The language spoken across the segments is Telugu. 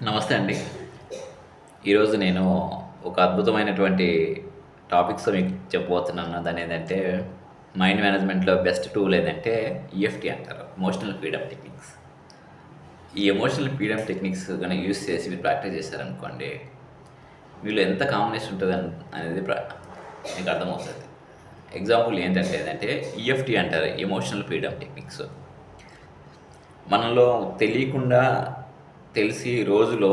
నమస్తే అండి. ఈరోజు నేను ఒక అద్భుతమైనటువంటి టాపిక్స్‌తో మీకు చెప్పబోతున్నాను. అదేంటంటే మైండ్ మేనేజ్‌మెంట్‌లో బెస్ట్ టూల్ ఏదంటే ఈఎఫ్టీ అంటారు. Emotional freedom techniques. ఈ ఎమోషనల్ ఫ్రీడమ్ టెక్నిక్స్ గనక యూజ్ చేసి మీరు ప్రాక్టీస్ చేశారనుకోండి, మీలో ఎంత కామ్‌నెస్ ఉంటదని అనేది మీకు అర్థమవుతది. ఎగ్జాంపుల్ ఏంటంటే ఏదంటే ఈఎఫ్టీ అంటారు. Emotional freedom techniques. మనలో తెలియకుండా తెలిసి రోజులో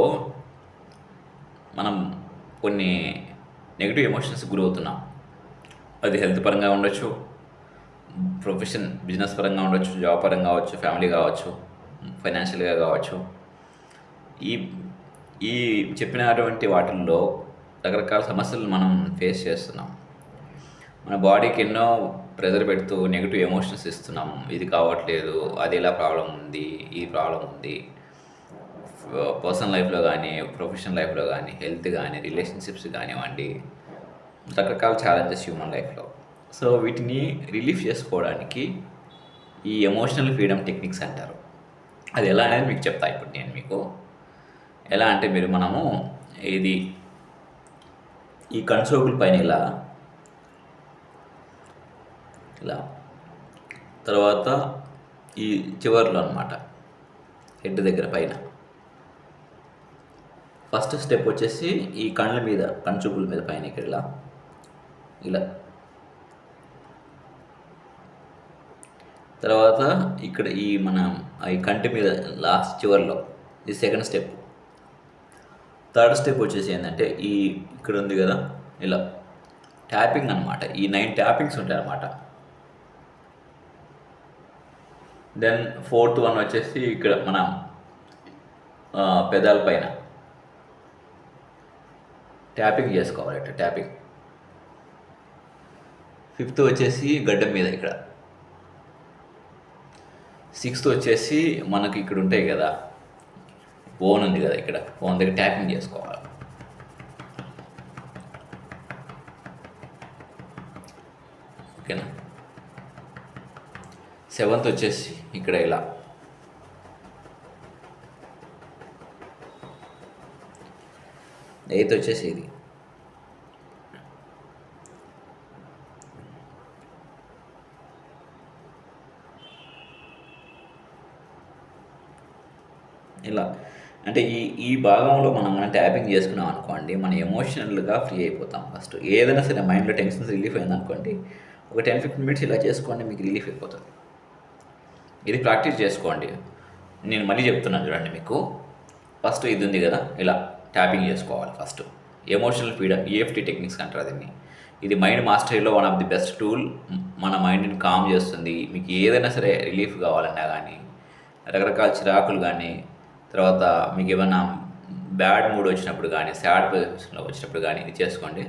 మనం కొన్ని నెగెటివ్ ఎమోషన్స్‌కి గురవుతున్నాం. అది హెల్త్ పరంగా ఉండొచ్చు, బిజినెస్ పరంగా ఉండొచ్చు, జాబ్ పరంగా కావచ్చు, ఫ్యామిలీ కావచ్చు, ఫైనాన్షియల్‌గా కావచ్చు. ఈ ఈ చెప్పినటువంటి వాటిల్లో రకరకాల సమస్యలు మనం ఫేస్ చేస్తున్నాం. మన బాడీకి ఎన్నో ప్రెషర్ పెడుతూ నెగెటివ్ ఎమోషన్స్ ఇస్తున్నాం. ఇది కావట్లేదు, అది ఇలా ప్రాబ్లమ్ ఉంది, ఈ ప్రాబ్లమ్ ఉంది. పర్సనల్ లైఫ్‌లో గానీ, ప్రొఫెషనల్ లైఫ్‌లో గానీ, హెల్త్ గానీ, రిలేషన్‌షిప్స్ కానివ్వండి, రకరకాల ఛాలెంజెస్ హ్యూమన్ లైఫ్‌లో. సో, వీటిని రిలీఫ్ చేసుకోవడానికి ఈ ఎమోషనల్ ఫ్రీడమ్ టెక్నిక్స్ అంటారు. అది ఎలా అనేది మీకు చెప్తా ఇప్పుడు నేను మీకు. ఎలా అంటే మనము ఇది ఈ కనుసోగుల పైన ఇలా, ఇలా తర్వాత ఈ చివర్లో అనమాట, హెడ్ దగ్గర పైన. ఫస్ట్ స్టెప్ వచ్చేసి ఈ కళ్ళ మీద, కనుచూపుల మీద పైన ఇక్కడ ఇలా ఇలా. తర్వాత ఇక్కడ ఈ కంటి మీద లాస్ట్ చివర్లో ఇది సెకండ్ స్టెప్. థర్డ్ స్టెప్ వచ్చేసి ఏంటంటే ఇక్కడ ఉంది కదా, ఇలా ట్యాపింగ్ అనమాట. ఈ 9 ట్యాపింగ్స్ ఉంటాయి అన్నమాట. దెన్ ఫోర్త్ వన్ వచ్చేసి ఇక్కడ మన పెదాల పైన ట్యాపింగ్ చేసుకోవాలి, ఇట్లా ట్యాపింగ్. ఫిఫ్త్ వచ్చేసి గడ్డం మీద ఇక్కడ. సిక్స్త్ వచ్చేసి మనకి ఇక్కడ ఉంటాయి కదా, బోన్ ఉంది కదా, ఇక్కడ బోన్ దగ్గర ట్యాపింగ్ చేసుకోవాలి. ఓకేనా. సెవెంత్ వచ్చేసి ఇక్కడ ఇలా. ఎయిత్ వచ్చేసి ఇది. ఇలా అంటే ఈ భాగంలో మనం ట్యాపింగ్ చేసుకున్నాం అనుకోండి, మనం ఎమోషనల్గా ఫ్రీ అయిపోతాం. ఫస్ట్ ఏదైనా సరే మైండ్లో టెన్షన్స్ రిలీఫ్ అయింది అనుకోండి, ఒక 10-15 మినిట్స్ ఇలా చేసుకోండి, మీకు రిలీఫ్ అయిపోతుంది. ఇది ప్రాక్టీస్ చేసుకోండి. నేను మళ్ళీ చెప్తున్నాను చూడండి మీకు. ఫస్ట్ ఇది ఉంది కదా, ఇలా ట్యాపింగ్ చేసుకోవాలి first. Emotional freedom EFT techniques అంటారు దీన్ని. ఇది మైండ్ మాస్టరీలో one of the best tool. మన మైండ్ని కామ్ చేస్తుంది. మీకు ఏదైనా సరే రిలీఫ్ కావాలన్నా కానీ, రకరకాల చిరాకులు కానీ, తర్వాత మీకు ఏమైనా బ్యాడ్ మూడ్ వచ్చినప్పుడు కానీ, సాడ్ పొజిషన్లో వచ్చినప్పుడు కానీ ఇది చేసుకోండి.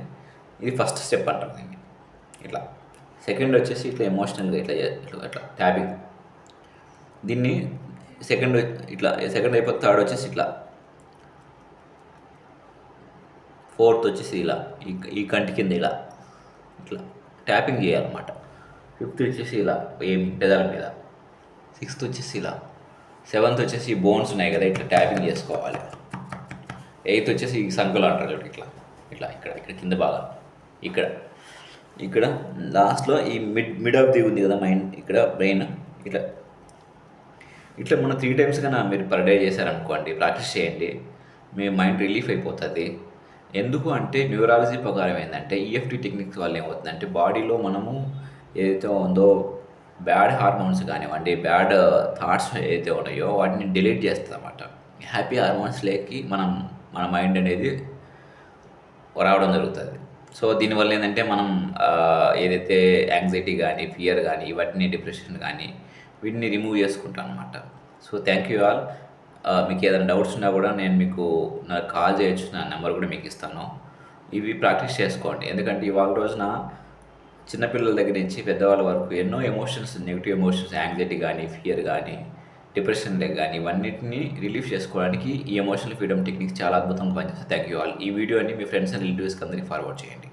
ఇది ఫస్ట్ స్టెప్ అంటారు దీన్ని. ఇట్లా సెకండ్ వచ్చేసి ఇట్లా ఎమోషనల్గా ఇట్లా ట్యాపింగ్. దీన్ని సెకండ్ అయిపోతే థర్డ్ వచ్చేసి ఇట్లా. ఫోర్త్ వచ్చేసి ఇలా ఈ కంటి కింద ఇలా ఇట్లా ట్యాపింగ్ చేయాలన్నమాట. ఫిఫ్త్ వచ్చేసి ఇలా పెదాల మీద. సిక్స్త్ వచ్చేసి ఇలా. సెవెంత్ వచ్చేసి ఈ బోన్స్ ఉన్నాయి కదా, ఇట్లా ట్యాపింగ్ చేసుకోవాలి. ఎయిత్ వచ్చేసి ఈ సంకులు అంటారు చూడండి, ఇట్లా ఇక్కడ కింద బాగా ఇక్కడ లాస్ట్లో ఈ మిడ్ ఆఫ్ ది ఉంది కదా మైండ్, ఇక్కడ బ్రెయిన్, ఇట్లా మనం 3 times కన్నా మీరు పర్ డే చేశారనుకోండి, ప్రాక్టీస్ చేయండి, మీ మైండ్ రిలీఫ్ అయిపోతుంది. ఎందుకు అంటే న్యూరాలజీ ప్రకారం ఏంటంటే ఈఎఫ్టీ టెక్నిక్స్ వల్ల ఏమవుతుందంటే బాడీలో మనము ఏదైతే ఉందో బ్యాడ్ హార్మోన్స్ కానివ్వండి, బ్యాడ్ థాట్స్ ఏదైతే ఉన్నాయో వాటిని డిలీట్ చేస్తుంది అన్నమాట. హ్యాపీ హార్మోన్స్లోకి మన మైండ్ అనేది రావడం జరుగుతుంది. సో దీనివల్ల ఏంటంటే మనం ఏదైతే యాంగ్జైటీ కానీ, ఫియర్ కానీ, ఇవన్నీ డిప్రెషన్ కానీ వీటిని రిమూవ్ చేసుకుంటాను అనమాట. So thank you all. మీకు ఏదైనా డౌట్స్ ఉన్నా కూడా నేను మీకు నాకు కాల్ చేయొచ్చు, నా నెంబర్ కూడా మీకు ఇస్తాను. ఇవి ప్రాక్టీస్ చేసుకోండి. ఎందుకంటే ఇవాళ రోజున చిన్నపిల్లల దగ్గర నుంచి పెద్దవాళ్ళ వరకు ఎన్నో ఎమోషన్స్, నెగిటివ్ ఎమోషన్స్, యాంగ్జైటీ కానీ, ఫియర్ కానీ, డిప్రెషన్లే కానీ ఇవన్నిటిని రిలీఫ్ చేసుకోవడానికి ఈ ఎమోషనల్ ఫ్రీడమ్ టెక్నిక్స్ చాలా అద్భుతంగా పనిచేస్తాయి. Thank you all. ఈ వీడియోని మీ ఫ్రెండ్స్ అండ్ రిలేటివ్స్కి అందరికీ ఫార్వర్డ్ చేయండి.